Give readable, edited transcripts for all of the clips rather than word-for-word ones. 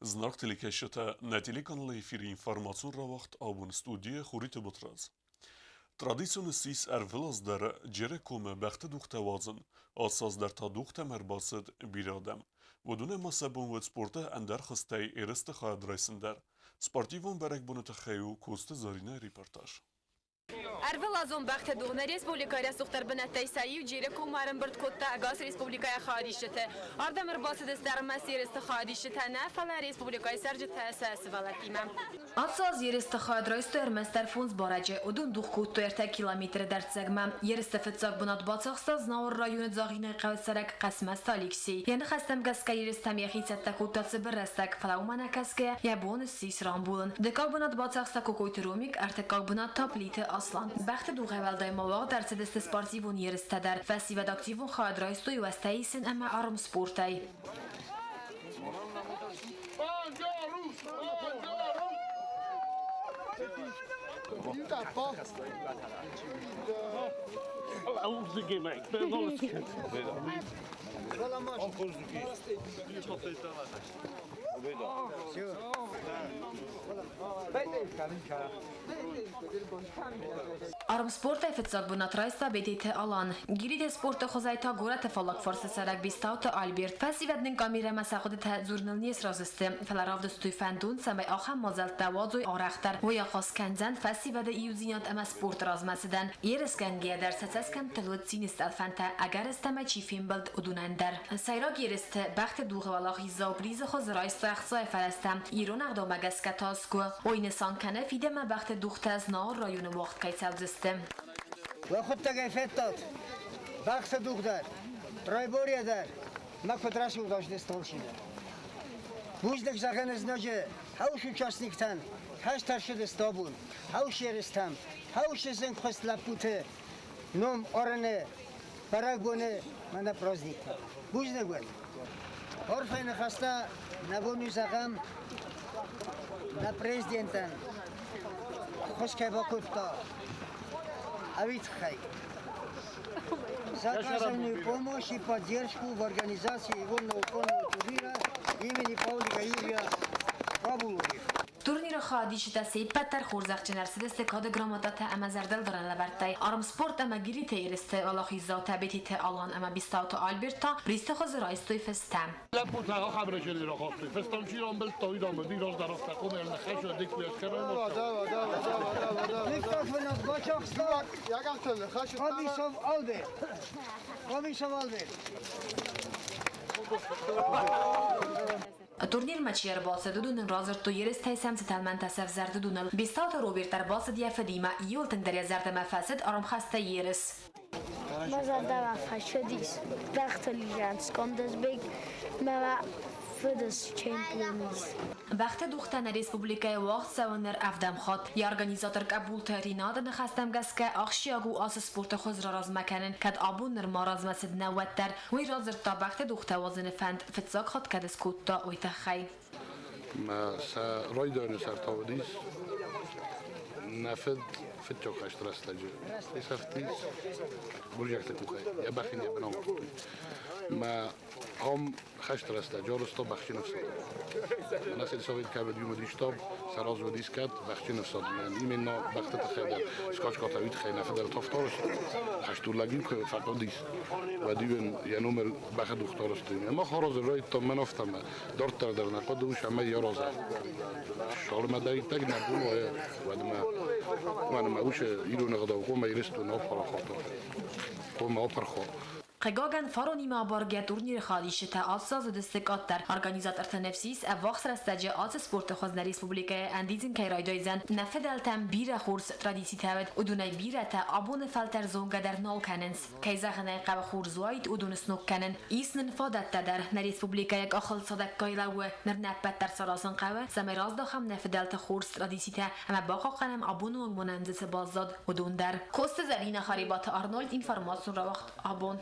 Знак телекашета на телеканале эфире информацион рауагъд Абон студия хурит бутраз. Традицион сис арвелаз дар джереком бахте духта вазен, асаз дар та духта مرباسد بیرادم. ودونه مسابون و سپورت اندر خسته ارست خواهد رسندر. سپارتیوان برک بونت خیو کوست زارینه ریپورتاج. Ervel azon baxte doğna Respublikaya suxtar binette sayi jere kumarın bird kotta agas Respublikaya xarişte. Ardamır basıdes dermesi yerist xarişte ne falan Respublikaya serce tesası valatimem. Atsaz yerist xadrayst ermester fons barace odun duh kotto erte kilometre dertsegmem yerist fetsag bunat batsaqsaz naor rayonu zagine qavsarak qasmas taliksi. Yani xastam gaska yeristam yaxitsetta kottası birrestak falaumana kaske ya bonus sis rambulun. Dekak bunat batsaqsa kokoytromik artekak bunat taplite aslan. بخت دو غوالدای مواقع در سدست سپارتیوون یرسته در فسی و داکتیوون خواهد رایستوی و استایسن اما آرم سپورتای Arm sport efetsag bunat rajsta betite alan. Girite sport khozayta gorat falak farsa sarak bistaut Albert festivednin kamera masaxudet jurnalnies raziste falaravd stufandun samay axam mazal tawazoy araxtar و یا خاص کنزن فستیوال ایوزینات اما سپورت رازمسدن ایرسکنگی در سسکم تلوت سینست الفنتا اگر استم چیفیم بلد ادونندر سیرا گیرست بخت دوغ والاخی زابریز خوز رایست اخصای فرستم ایرون اقدام اگسکتاسکو اوین سانکنه فیده ما بخت دوخت از نار رایون وقت کیسل زستم و خود تگیفت داد بخت دوغ در رایبوری در ما کدرشو داشت استانشیده بوزدک زخن از نجه هاوش участниктан هاش ترشد استابون هاوش یرستم هاوش زنگ خست لپوته نوم آرنه برای بونه من پرازدیکتا بوزدک بود عرفه نخسته نبونی زغم на президента خوشکه با کفتا اوید خی заказанную помощь и поддержку в организации его наукольного турнира имени Павлика Юрия Кабуловича. Турнир خادیشت سید پتر خورزخچ نرسیده کاد گراماتات اما زردل درن لبرتای آرم سپورت اما گیری تیرست الاخی زاوت بیتیت آلان اما بیستاوت آلبرتا ریست خوز رایستوی فستم لپوت ها خبر شدی را خواهی فستم چی رام بل تاوید آمد دیراز در افت کن النخش و دیک بیاد کرن میکروفون از باچاقستا کامیشوف آلبرت Турнир матчер басы дудун разыр туерис тайсам сеталман тасaf zardı dunal. Бисталта Робертар басы диафадима йолтын даря zardı mafased aram xasta yeris. Mazalda mafashadis. Vaqtli jans Kondesbek mava Fıdız çempiyonis. Vaqti duxtan Respublikaya vaqt savunir avdam xot. Ya organizator qabul tarinad naxastam gaska axshiagu as sport xozra razmakanin kad Abon marazmasid nawattar. Wi razir ta vaqti duxta wazn fand fitsak xot kad skutta oytaxay. ما رايدون سرتاوديس نفد فتوك اشترست لجو يسفتيس برجعت كوخي يا بخين يا بنام ما هم خشترست لجو رستو بخشي نفسه الناس اللي سويت كابد يوم دي شتاب سراز وديس كات بخشي نفسه يعني يمنا بخت تخيل سكاش كاتويت خي نفد الطفتارش خشتور لاجين فقط ديس وديون يا نمر بخد دختارستين ما خراز رايت طب من افتم دارت در نقد وش عمل يرازه شغل ما داري تاج نقول وانا ما وش يلو نقد وقوم يرستو نوفر خاطر قوم اوفر خاطر Qegagan faronima barga turnir xalişte atsaz destekot der organizator tenefsis avaqs rastaje at sport xozna Respublikaya andizin kayraydoyzan nafedaltam bira khurs tradisitavet udunay birata Abon falter zonga der nolkanens kayzaxnay qav khurzoyt udun snokkanen isnin fadat der na Respublikaya axıl sadak kaylaw nirnapat der sarasan qav samiraz da xam nafedalta khurs tradisita ama baqaqanam Abon monanzese bazad udun der kost zarina kharibat Arnold Информацион rauagъд Abon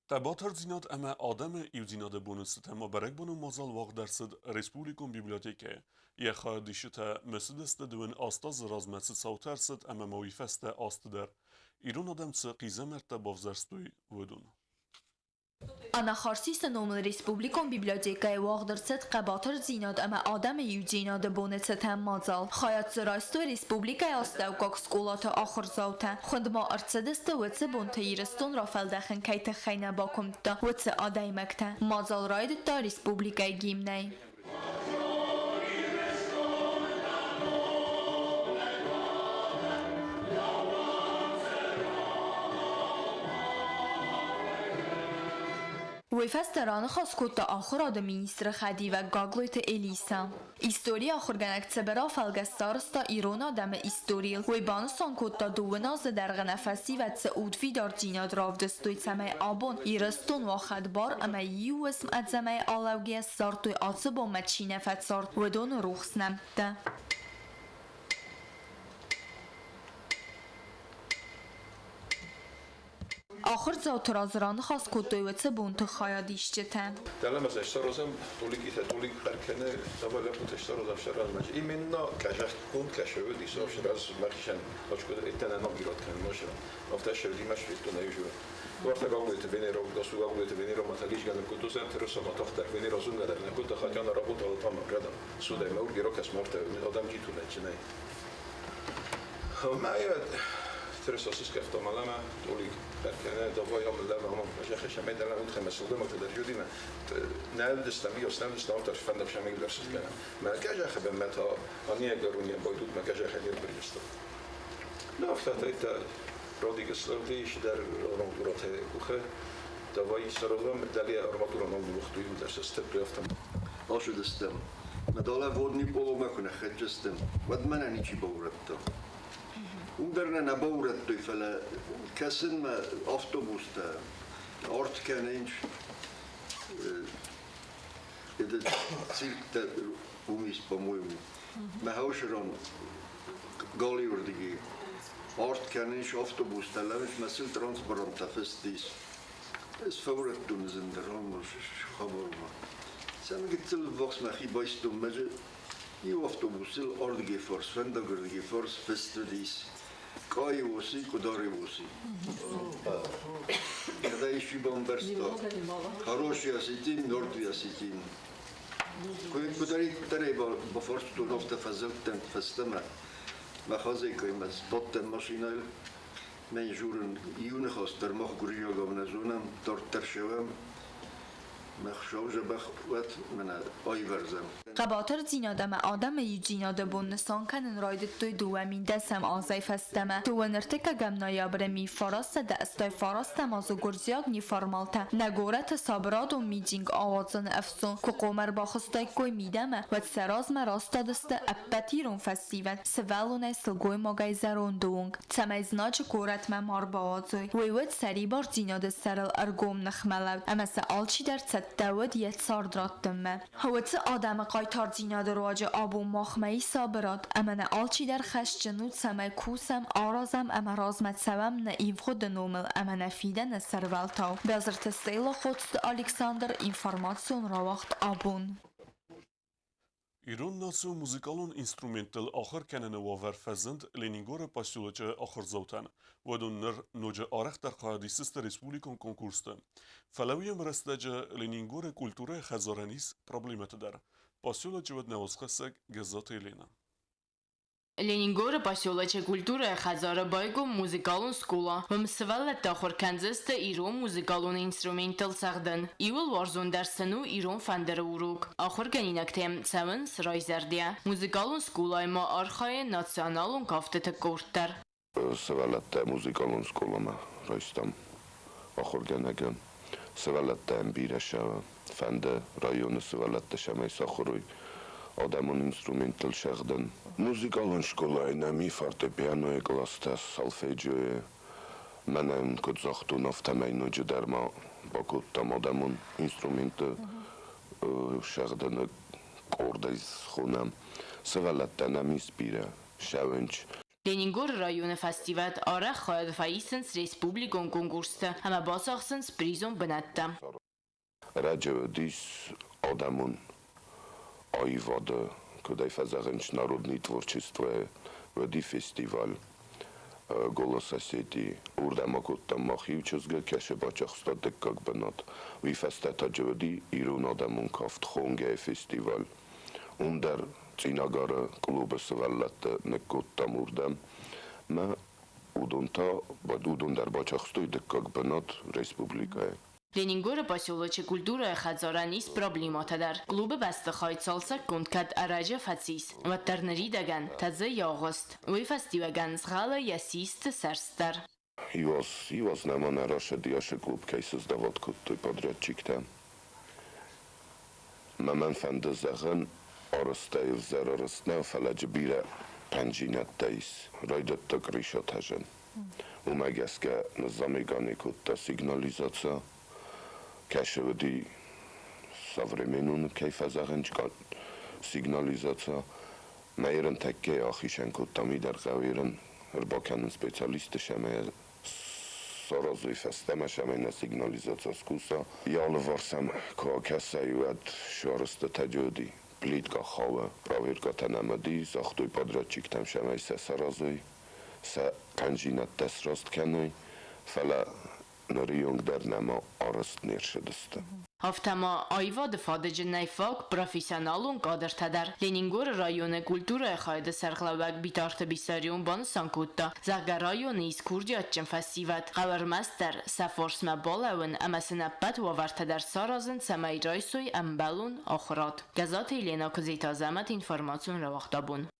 Табатар зинат ама адам иузинада бонусит ама барак бону мазал вақ дарсид Республикум библиотеке я хадишта месудست дуен астаз размасит саутарсит ама мавифаста астдар ایران آدم سه قیزه مرتب بافزرستوی ودون Anachorsis nomen Republikon biblioteka wagdırset qabatır zinad ama adam yucinad bonesetem mazal. Xayat zraisto Republika astavkak skolata akhrzauta. Khundma artsedeste wetse bontayirstun rafaldachen kayte khayna bakumta wetse adaymakta. Mazal raydta Republika gimnay. وفستران خاص کت آخر مینیستر خدی و گاگلویت الیسا. ایستوری آخر گنگ تبرا فلگستارستا ایران آدم ایستوریل و بانستان کت دو ناز درغ نفسی و تسعود فی دار جیناد رافدستوی تمه آبون ایرستون و خدبار اما یو اسم ادزمه آلوگی سارتوی آتس با مچینه فت سارت و دون روخس نمده. آخر زاترازران خاص کدویت بونت خیادیشته. دلم از اشترازم تولیک برکنه دوباره بود اشترازم شراز ماش. ایمنا کجاست بوند کشوه دیسا شراز مرکشن باش کد اتنا نمیرد کنن ماشم. افتاد شدی ماش فیتو نیوجو. وقتی قابلیت بینی رو دستو قابلیت بینی رو متعلیش گندم کدو زن ترس ما تختر بینی رازون قدر نکود خاطیان را بود آل تام گردم. سوده ما گیرو کس مرته آدم کی تونه چنای. معیاد ترس اساس کفت مالما تولیک برکنه دوای عمل در همون مجاخ شمی در اون خمس سال ما تدریجی من نودستمی و استمدستم ترش فندم شمی درس کنم. ما کجاخ به متا آنیه گرونی باید ما کجاخ خیلی بریست. نه افتاد ایت رادی گستردیش در رانگورات کوخه دوای سرازم دلیه آرماتور رانگوروختوی و درس است بیافتم. آشدستم. مداله ودنی پولو میکنه خجستم. ود من نیچی باورد Onderna na bouwret toefelen, kassen met autobus te, ort kan eens, het ziet dat is bemoeien. Maar huis er aan, gali worden ge, ort kan eens autobus te, langs met zil transparant te festis. Is vooruit doen ze in de rand, gewoon. Zijn getel volgens mij geen bijstom, maar je autobus zil ort ge fors, vandaag ge fors festis. Кай воси, кудари воси. Когда ищи бомберство, хороший осетин, мертвый осетин. Кудари бафорсту нофта фазелтен фестема. Махазе каймас боттен машинал. Мен журен июне хостер мах гурия гавназунам, тортершевам. قباتر زینادم آدم یجیناد بونستان کنن راید توی دوامین دسم آزای فستمه تو نرتک گمنایا برمی فراست دستای فراست مازو گرزیاگ نی فرمالته نگورت سابراد و میجینگ آوازن افسون که قومر باخستای کوی میدمه و سراز مراستا دسته اپتیرون فستیوت سوالون ایسلگوی ماگای زرون دوونگ تمیز ناج گورت ممار باوازوی ویوت سری بار زیناد سرل ارگوم نخملود اما سالچی در داود یه سار دراتم هوت آدم قایتار زیناد رواج آبو مخمهی صابرات اما نه آلچی در خش جنود سمه کوسم آرازم اما رازمت سوم نه ایو خود نومل اما نفیده نه سروالتاو بازرت سیلا خودست الکساندر اینفورماسیون رواقت آبون ایران ناسو موزیکالون اینسترومنتل آخر کنن و ورفزند لینینگور پاسیولچه آخر زوتن و دون نر نوجه آرخ در قایدی سیست ریسپولیکون کنکورستن فلویم رستجه لینینگور کلتوره خزارانیس پرابلیمت در پاسیولچه ود نوازخسک گزات ایلینا Ленингора поселоче культуры Хазара Байгу музыкалун скула. Мсвалла тахор Канзаста Ирон музыкалун инструментал сагдан. Ивал варзун дарсану Ирон фандер урук. Ахор ганинактем цаван срайзардия. Музыкалун скула има архае националун кафтета куртар. Свалатта музыкалун скулама райстам. Ахор ганаган. Свалатта амбираша фанда районы свалатта шамай сахуруй. Адамон инструментал шахдан. Музыкалун школа инами фортепиано класста солфеджио. Манам кодзахтун автомайно дждарма бакут там адамон инструмента шахдан кордайс хунам. Свалатта нами спира шавенч. Ленингор районы фестиваль арах хаяд фаисенс республикон конкурста ама басахсенс призон бенатта. Раджо дис адамон Айвада, куда фазаренч народный творчество, води фестиваль. Golos Осетии урдамակոտտա մախի ուչզգը քեշը բաճախստա դեկակ բնատ ու իֆաստա ջոդի իրուն ադամուն կաֆտ խոնգե ֆեստիվալ ունդար ծինագարը կլուբը սվալլատը նկոտտամ урдам մա ուդունտա բադուդունդար բաճախստոյ դեկակ բնատ ռեսպուբլիկա Լենինգորը поселоче культуры խածորանից պրոբլիմոթադար Клубы բաստխայցալսա կոնկատ արաջը ֆացիս վատարների դագան թազը յողոստ ու ֆեստիվալական զղալը ясист սարստար He was наման առաջը դիաշը клуб кейսս դավոտ կուտտոյ подрядчик-та Մաման ֆանդզաղն արստայով զարարստնա ֆալաջը բիրը պանջինատտայիս ռայդատտա կրիշոթաժն ու մագասկա նզամեգանի կուտտա սիգնալիզացա Кэшевди современную кайфазагенчка сигнализация Мейрен такке ахишенко тамидар гавирен рбаканын специалисты шаме саразуй фастема шаме на сигнализация скуса ялы варсам коакасаюад шарысты таджоди плитка хава проверка танамади захтуй подрядчик там шаме саразуй са канжинат тесрост кеной фала Նորիոնք դեռնամա արստներ շդստը Հավթամա այվադը ֆադեջը նայֆակ պրոֆեսիոնալուն կադրթադար Լենինգորը ռայոնը կուլտուրը խայդը սարղլավակ բիտարթը բիսարյուն բանը սանկուտտա Զաղգա ռայոնը իսկուրդի ատճն ֆասիվատ Ғավարմաստար սաֆորսմա բոլավն ամասնապատ ու ավարտադար սարազն սամայ ռայսույ ամբալուն ոխրատ Գազատ Елена Кузитազամат Информацион рауагъд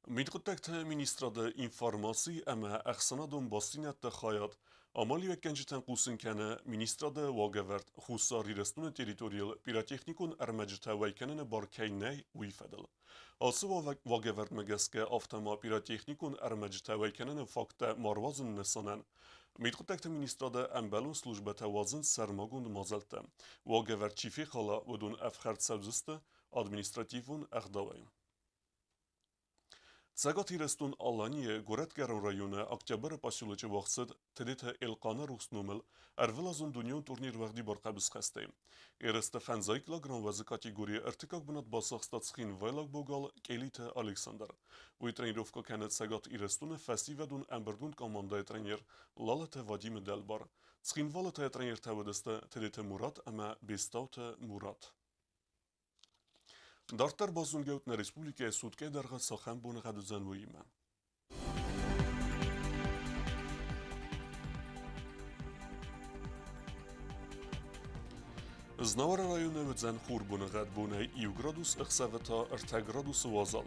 Միտկտեկթը մինիստրադը ինֆորմացի əmə əxsanadon bastinətdə xayat Ամալի վեկենջիտən կուսնքանը մինիստրադը վագևերտ խուսար իրստունը տերիտորիալ պիրատեխնիկուն ərməcitə վայքənənը բարքայնəy ու իվədəl Асы վագևերտ մգəskə ավտամա պիրատեխնիկուն ərməcitə վայքənənը ֆակտə մարվազն նսանən Միտկտեկթը մինիստրադը əmbəlun slujbətə vazın sərmagund mazəltə Վագևերտ չիվի խալա վդուն əfxərt səvzüstə administrativun əxdavayın Цагат իրստուն Ալանիը Գորատգարոն ռայոնը Օկտյաբրը պասյուլոջը վախցդ թդեթը Էլկանը ռուսնումել Արվելազուն դունյոն տուրնիր վաղդի բորկաբս խստե Երստը ֆանզայ կիլոգրամ վազը կատեգորիա ըրտիկակ բնատ բասախստացխին վայլակ բոգալ Կելիթը Ալեքսանդր ու տրենիրովկա կանը цагատ իրստունը ֆասիվադուն ամբրդուն կոմանդայ տրենիր լալաթը Վադիմը դելբար Ցխինվալը թե տրենիր թավդստը թդեթը Մուրատ ամա բեստաուտը Մուրատ Դարտար բազունգեուտն ռեսպուլիկայի սուտկե դարղա սախան բունղադուզան վույիմը Znavara rayonu vëdzən xurbunu qəd bunay 2 gradus ıxsaveta 2 gradus vazal.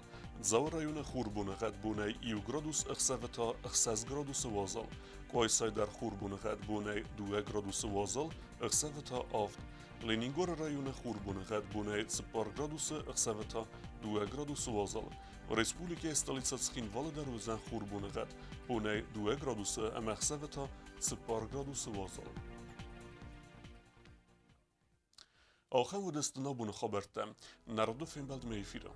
Zavara rayonu xurbunu qəd bunay 2 gradus ıxsaveta 2 gradus vazal. Qoysaydar xurbunu qəd bunay 2 gradus vazal ıxsaveta avt. Leningor rayonu xurbunu qəd bunay 0 gradus ıxsaveta 2 gradus vazal. Respublikaya stolica Tsxinvalı vëdzən xurbunu qəd bunay 2 gradus ıxsaveta 0 gradus vazal. آخر و دستنا بون خبرتم نردو فیلم بلد میفیرم